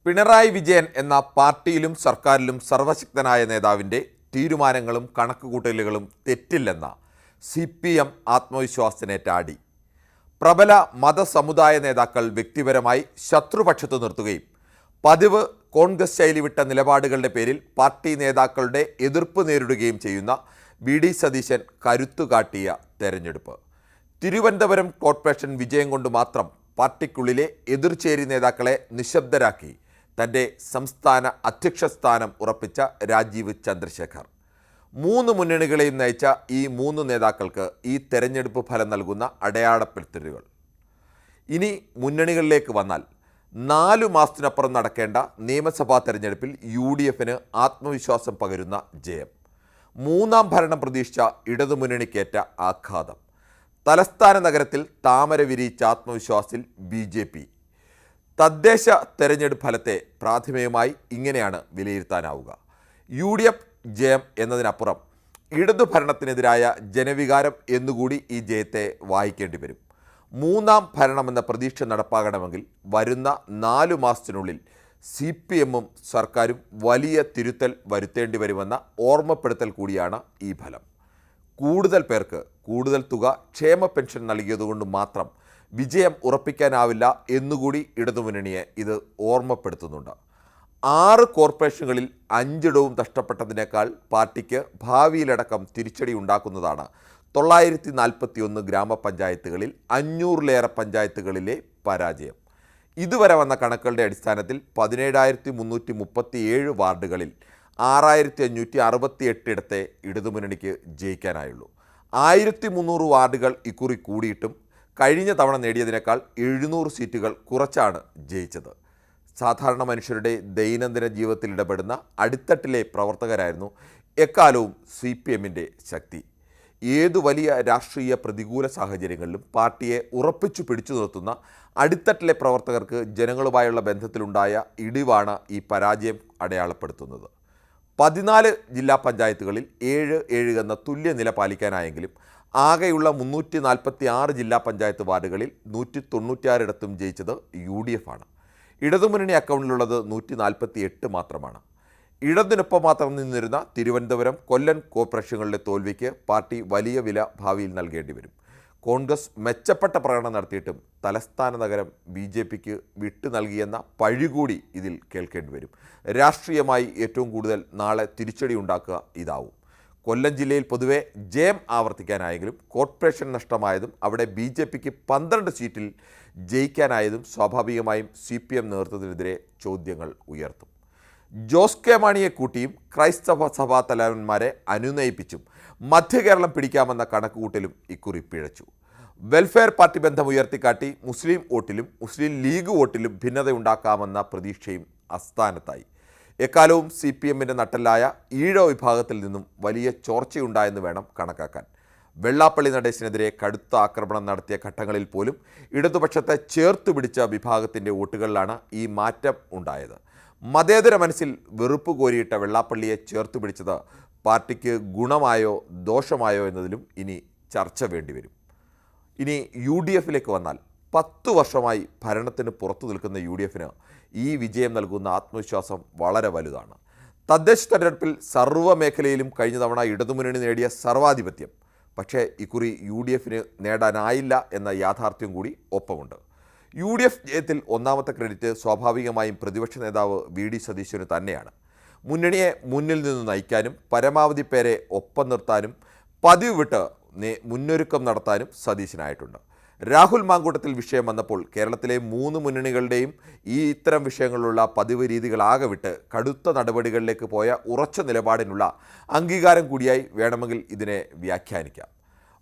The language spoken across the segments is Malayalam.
പിണറായി വിജയൻ എന്ന പാർട്ടിയിലും സർക്കാരിലും സർവശക്തനായ നേതാവിൻ്റെ തീരുമാനങ്ങളും കണക്കുകൂട്ടലുകളും തെറ്റില്ലെന്ന CPM ആത്മവിശ്വാസത്തിനേറ്റ അടി. പ്രബല മതസമുദായ നേതാക്കൾ വ്യക്തിപരമായി ശത്രുപക്ഷത്ത് നിർത്തുകയും പതിവ് കോൺഗ്രസ് ശൈലി വിട്ട നിലപാടുകളുടെ പേരിൽ പാർട്ടി നേതാക്കളുടെ എതിർപ്പ് നേരിടുകയും ചെയ്യുന്ന VD സതീശൻ കരുത്തുകാട്ടിയ തെരഞ്ഞെടുപ്പ്. തിരുവനന്തപുരം കോർപ്പറേഷൻ വിജയം കൊണ്ട് മാത്രം പാർട്ടിക്കുള്ളിലെ എതിർചേരി നേതാക്കളെ നിശബ്ദരാക്കി തൻ്റെ സംസ്ഥാന അധ്യക്ഷ സ്ഥാനം ഉറപ്പിച്ച രാജീവ് ചന്ദ്രശേഖർ. മൂന്ന് മുന്നണികളെയും നയിച്ച ഈ മൂന്ന് നേതാക്കൾക്ക് ഈ തെരഞ്ഞെടുപ്പ് ഫലം നൽകുന്ന അടയാളപ്പെടുത്തലുകൾ. ഇനി മുന്നണികളിലേക്ക് വന്നാൽ 4 മാസത്തിനപ്പുറം നടക്കേണ്ട നിയമസഭാ തെരഞ്ഞെടുപ്പിൽ UDFന് ആത്മവിശ്വാസം പകരുന്ന ജയം. മൂന്നാം ഭരണം പ്രതീക്ഷിച്ച ഇടതുമുന്നണിക്കേറ്റ ആഘാതം. തലസ്ഥാന നഗരത്തിൽ താമര വിരിയിച്ച ആത്മവിശ്വാസത്തിൽ BJP. തദ്ദേശ തെരഞ്ഞെടുപ്പ് ഫലത്തെ പ്രാഥമികമായി ഇങ്ങനെയാണ് വിലയിരുത്താനാവുക. UDF ജയം എന്നതിനപ്പുറം ഇടതു ഭരണത്തിനെതിരായ ജനവികാരം എന്നുകൂടി ഈ ജയത്തെ വായിക്കേണ്ടി വരും. മൂന്നാം ഭരണമെന്ന പ്രതീക്ഷ നടപ്പാകണമെങ്കിൽ വരുന്ന 4 മാസത്തിനുള്ളിൽ CPMും സർക്കാരും വലിയ തിരുത്തൽ വരുത്തേണ്ടി വരുമെന്ന ഓർമ്മപ്പെടുത്തൽ കൂടിയാണ് ഈ ഫലം. കൂടുതൽ പേർക്ക് കൂടുതൽ തുക ക്ഷേമ പെൻഷൻ നൽകിയതുകൊണ്ട് മാത്രം വിജയം ഉറപ്പിക്കാനാവില്ല എന്നുകൂടി ഇടതുമുന്നണിയെ ഇത് ഓർമ്മപ്പെടുത്തുന്നുണ്ട്. 6 കോർപ്പറേഷനുകളിൽ 5 ഇടവും നഷ്ടപ്പെട്ടതിനേക്കാൾ പാർട്ടിക്ക് ഭാവിയിലടക്കം തിരിച്ചടി ഉണ്ടാക്കുന്നതാണ് 941 ഗ്രാമപഞ്ചായത്തുകളിൽ 500-ലേറെ പഞ്ചായത്തുകളിലെ പരാജയം. ഇതുവരെ വന്ന കണക്കുകളുടെ അടിസ്ഥാനത്തിൽ 17,337 വാർഡുകളിൽ 6,568 ഇടത്തെ ഇടതുമുന്നണിക്ക് ജയിക്കാനായുള്ളൂ. 1,300 വാർഡുകൾ ഇക്കുറി കൂടിയിട്ടും കഴിഞ്ഞ തവണ നേടിയതിനേക്കാൾ 700 സീറ്റുകൾ കുറച്ചാണ് ജയിച്ചത്. സാധാരണ മനുഷ്യരുടെ ദൈനംദിന ജീവിതത്തിൽ ഇടപെടുന്ന അടിത്തട്ടിലെ പ്രവർത്തകരായിരുന്നു എക്കാലവും CPMൻ്റെ ശക്തി. ഏതു വലിയ രാഷ്ട്രീയ പ്രതികൂല സാഹചര്യങ്ങളിലും പാർട്ടിയെ ഉറപ്പിച്ചു പിടിച്ചു നിർത്തുന്ന അടിത്തട്ടിലെ പ്രവർത്തകർക്ക് ജനങ്ങളുമായുള്ള ബന്ധത്തിലുണ്ടായ ഇടിവാണ് ഈ പരാജയം അടയാളപ്പെടുത്തുന്നത്. 14 ജില്ലാ പഞ്ചായത്തുകളിൽ 7 എന്ന തുല്യ നില പാലിക്കാനായെങ്കിലും ആകെയുള്ള 346 ജില്ലാ പഞ്ചായത്ത് വാർഡുകളിൽ 196 ഇടത്തും ജയിച്ചത് UDF ആണ്. ഇടതുമുന്നണി അക്കൗണ്ടിലുള്ളത് 148 മാത്രമാണ്. ഇടതിനൊപ്പം മാത്രം നിന്നിരുന്ന തിരുവനന്തപുരം, കൊല്ലം കോർപ്പറേഷനുകളിലെ തോൽവിക്ക് പാർട്ടി വലിയ വില ഭാവിയിൽ നൽകേണ്ടി വരും. കോൺഗ്രസ് മെച്ചപ്പെട്ട പ്രകടനം നടത്തിയിട്ടും തലസ്ഥാന നഗരം BJPക്ക് വിട്ടു നൽകിയെന്ന പഴികൂടി ഇതിൽ കേൾക്കേണ്ടി വരും. രാഷ്ട്രീയമായി ഏറ്റവും കൂടുതൽ നാളെ തിരിച്ചടി ഉണ്ടാക്കുക ഇതാവും. കൊല്ലം ജില്ലയിൽ പൊതുവെ ജയം ആവർത്തിക്കാനായെങ്കിലും കോർപ്പറേഷൻ നഷ്ടമായതും അവിടെ BJPക്ക് 12 സീറ്റിൽ ജയിക്കാനായതും സ്വാഭാവികമായും CPM നേതൃത്വത്തിനെതിരെ ചോദ്യങ്ങൾ ഉയർത്തും. ജോസ് കെ മാണിയെ കൂട്ടിയും ക്രൈസ്തവ സഭാ തലവന്മാരെ അനുനയിപ്പിച്ചും മധ്യകേരളം പിടിക്കാമെന്ന കണക്കുകൂട്ടലും ഇക്കുറി പിഴച്ചു. വെൽഫെയർ പാർട്ടി ബന്ധം ഉയർത്തിക്കാട്ടി മുസ്ലിം വോട്ടിലും മുസ്ലിം ലീഗ് വോട്ടിലും ഭിന്നതയുണ്ടാക്കാമെന്ന പ്രതീക്ഷയും അസ്ഥാനത്തായി. എക്കാലവും CPMൻ്റെ നട്ടലായ ഈഴവ വിഭാഗത്തിൽ നിന്നും വലിയ ചോർച്ചയുണ്ടായെന്ന് വേണം കണക്കാക്കാൻ. വെള്ളാപ്പള്ളി നടേശനെതിരെ കടുത്ത ആക്രമണം നടത്തിയ ഘട്ടങ്ങളിൽ പോലും ഇടതുപക്ഷത്തെ ചേർത്തു പിടിച്ച വിഭാഗത്തിൻ്റെ വോട്ടുകളിലാണ് ഈ മാറ്റം ഉണ്ടായത്. മതേതര മനസ്സിൽ വെറുപ്പ് കോരിയിട്ട വെള്ളാപ്പള്ളിയെ ചേർത്തു പിടിച്ചത് പാർട്ടിക്ക് ഗുണമായോ ദോഷമായോ എന്നതിലും ഇനി ചർച്ച വേണ്ടിവരും. ഇനി UDFിലേക്ക് വന്നാൽ 10 വർഷമായി ഭരണത്തിന് പുറത്തു നിൽക്കുന്ന UDFന് ഈ വിജയം നൽകുന്ന ആത്മവിശ്വാസം വളരെ വലുതാണ്. തദ്ദേശ തെരഞ്ഞെടുപ്പിൽ സർവ്വമേഖലയിലും കഴിഞ്ഞ തവണ ഇടതുമുന്നണി നേടിയ സർവാധിപത്യം പക്ഷേ ഇക്കുറി UDFന് നേടാനായില്ല എന്ന യാഥാർത്ഥ്യം കൂടി ഒപ്പമുണ്ട്. UDF ജയത്തിൽ ഒന്നാമത്തെ ക്രെഡിറ്റ് സ്വാഭാവികമായും പ്രതിപക്ഷ നേതാവ് VD സതീശന് തന്നെയാണ്. മുന്നണിയെ മുന്നിൽ നിന്ന് നയിക്കാനും പരമാവധി പേരെ ഒപ്പം നിർത്താനും പതിവ് വിട്ട് മുന്നൊരുക്കം നടത്താനും സതീശനായിട്ടുണ്ട്. രാഹുൽ മാങ്കൂട്ടത്തിൽ വിഷയം വന്നപ്പോൾ കേരളത്തിലെ 3 മുന്നണികളുടെയും ഇത്തരം വിഷയങ്ങളിലുള്ള പതിവ് രീതികളാകെ വിട്ട് കടുത്ത നടപടികളിലേക്ക് പോയ ഉറച്ച നിലപാടിനുള്ള അംഗീകാരം കൂടിയായി വേണമെങ്കിൽ ഇതിനെ വ്യാഖ്യാനിക്കാം.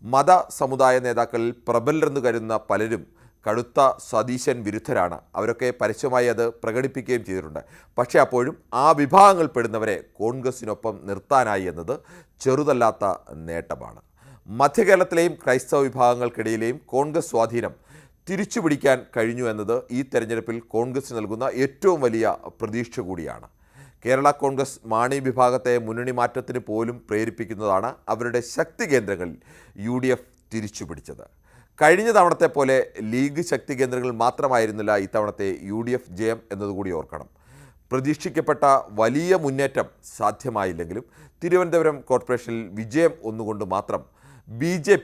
മത സമുദായ നേതാക്കളിൽ പ്രബലരെന്ന് കരുതുന്ന പലരും കടുത്ത സതീശൻ വിരുദ്ധരാണ്. അവരൊക്കെ പരസ്യമായി അത് പ്രകടിപ്പിക്കുകയും ചെയ്തിട്ടുണ്ട്. പക്ഷേ അപ്പോഴും ആ വിഭാഗങ്ങൾ പെടുന്നവരെ കോൺഗ്രസിനൊപ്പം നിർത്താനായി എന്നത് ചെറുതല്ലാത്ത നേട്ടമാണ്. മധ്യകേരളത്തിലെയും ക്രൈസ്തവ വിഭാഗങ്ങൾക്കിടയിലെയും കോൺഗ്രസ് സ്വാധീനം തിരിച്ചുപിടിക്കാൻ കഴിഞ്ഞു എന്നത് ഈ തെരഞ്ഞെടുപ്പിൽ കോൺഗ്രസ് നൽകുന്ന ഏറ്റവും വലിയ പ്രതീക്ഷ കൂടിയാണ്. കേരള കോൺഗ്രസ് മാണി വിഭാഗത്തെ മുന്നണി മാറ്റത്തിന് പോലും പ്രേരിപ്പിക്കുന്നതാണ് അവരുടെ ശക്തി കേന്ദ്രങ്ങളിൽ UDF തിരിച്ചുപിടിച്ചത്. കഴിഞ്ഞ തവണത്തെ പോലെ ലീഗ് ശക്തി കേന്ദ്രങ്ങൾ മാത്രമായിരുന്നില്ല ഇത്തവണത്തെ UDF ജയം എന്നതുകൂടി ഓർക്കണം. പ്രതീക്ഷിക്കപ്പെട്ട വലിയ മുന്നേറ്റം സാധ്യമായില്ലെങ്കിലും തിരുവനന്തപുരം കോർപ്പറേഷനിൽ വിജയം ഒന്നുകൊണ്ട് മാത്രം ബി ജെ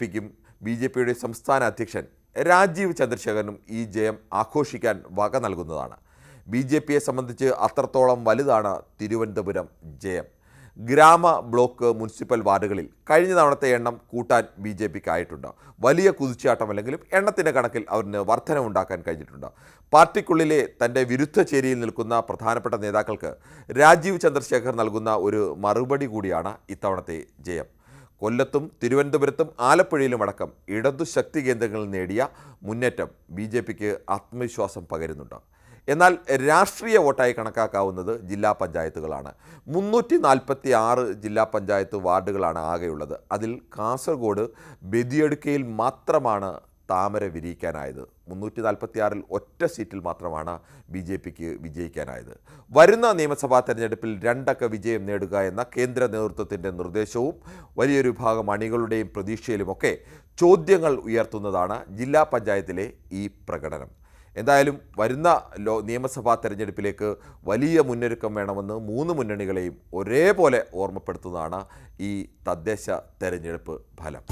പിയുടെ സംസ്ഥാന അധ്യക്ഷൻ രാജീവ് ചന്ദ്രശേഖരനും ഈ ജയം ആഘോഷിക്കാൻ വക നൽകുന്നതാണ്. ബി ജെ പിയെ സംബന്ധിച്ച് അത്രത്തോളം വലുതാണ് തിരുവനന്തപുരം ജയം. ഗ്രാമ, ബ്ലോക്ക്, മുനിസിപ്പൽ വാർഡുകളിൽ കഴിഞ്ഞ തവണത്തെ എണ്ണം കൂട്ടാൻ ബി ജെ പിക്ക് ആയിട്ടുണ്ട്. വലിയ കുതിച്ചാട്ടമല്ലെങ്കിലും എണ്ണത്തിൻ്റെ കണക്കിൽ അവരിന് വർധനവുണ്ടാക്കാൻ കഴിഞ്ഞിട്ടുണ്ട്. പാർട്ടിക്കുള്ളിലെ തൻ്റെ വിരുദ്ധ ചേരിയിൽ നിൽക്കുന്ന പ്രധാനപ്പെട്ട നേതാക്കൾക്ക് രാജീവ് ചന്ദ്രശേഖർ നൽകുന്ന ഒരു മറുപടി കൂടിയാണ് ഇത്തവണത്തെ ജയം. കൊല്ലത്തും തിരുവനന്തപുരത്തും ആലപ്പുഴയിലുമടക്കം ഇടതു ശക്തി കേന്ദ്രങ്ങളിൽ നേടിയ മുന്നേറ്റം ബി ജെ പിക്ക് ആത്മവിശ്വാസം പകരുന്നുണ്ട്. എന്നാൽ രാഷ്ട്രീയ വോട്ടായി കണക്കാക്കാവുന്നത് ജില്ലാ പഞ്ചായത്തുകളാണ്. 346 ജില്ലാ പഞ്ചായത്ത് വാർഡുകളാണ് ആകെയുള്ളത്. അതിൽ കാസർഗോഡ് ബദിയടുക്കയിൽ മാത്രമാണ് താമര വിരിയിക്കാനായത്. 346-ൽ ഒറ്റ സീറ്റിൽ മാത്രമാണ് ബി ജെ പിക്ക് വിജയിക്കാനായത്. വരുന്ന നിയമസഭാ തെരഞ്ഞെടുപ്പിൽ 2 അക്ക വിജയം നേടുക എന്ന കേന്ദ്ര നേതൃത്വത്തിൻ്റെ നിർദ്ദേശവും വലിയൊരു വിഭാഗം അണികളുടെയും പ്രതീക്ഷയിലുമൊക്കെ ചോദ്യങ്ങൾ ഉയർത്തുന്നതാണ് ജില്ലാ പഞ്ചായത്തിലെ ഈ പ്രകടനം. എന്തായാലും വരുന്ന നിയമസഭാ തെരഞ്ഞെടുപ്പിലേക്ക് വലിയ മുന്നൊരുക്കം വേണമെന്ന് 3 മുന്നണികളെയും ഒരേപോലെ ഓർമ്മപ്പെടുത്തുന്നതാണ് ഈ തദ്ദേശ തെരഞ്ഞെടുപ്പ് ഫലം.